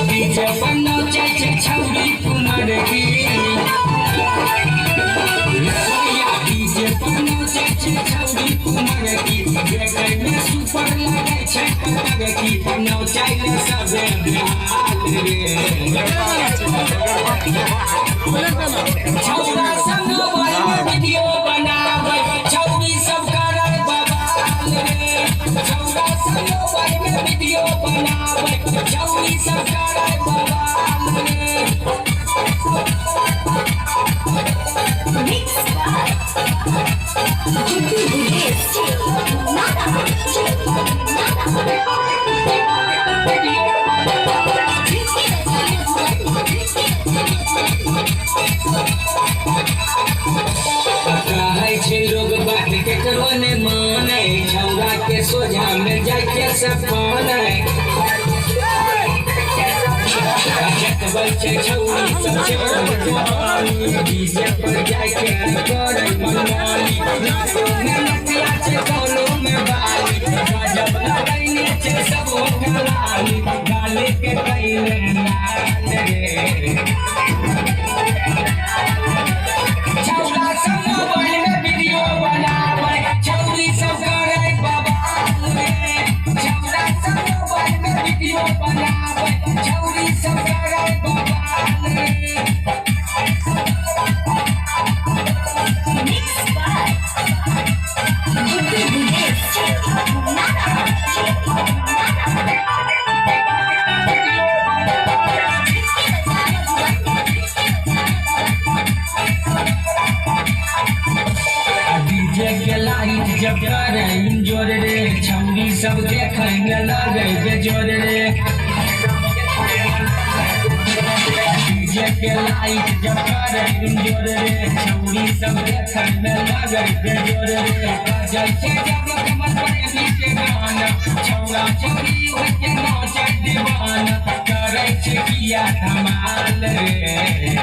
DJ बनो चाचे छौरी कुमार की डीजे बनो चाचे छौरी कुमार की देखे में सुपर लगे छै कलर की नौ चाइले सबे छौरा संग वीडियो बनावे छौरी सब करे बवाल रे छौरा संग वीडियो बनावे छौरी सब करे बवाल रे लोग बात के करो ने माने छौरा के सोझा में जाके सपने बच्चे छौरी सब डीजे पर जाके करे मनमानी नचिया छे कोनो में बाली जब लगैने छे सब गलाली गाले के कइले नाच रे छौरा सब मोबाइल में वीडियो बनावे छौरी सब करे बवाल रे छौरा सब मोबाइल में वीडियो बनावे छौरी सब करे बवाल रे जब करे जोर रे छौरी सब देखे में लगे बेजोर रे डीजे के लाइट जब करे जोर रे छौरी सब देखे में लगे बेजोर रे बजै छै जब कमर पर नीचे गाना छौरा छौरी होके नाचे दीवाना करे छै किया धमाल रे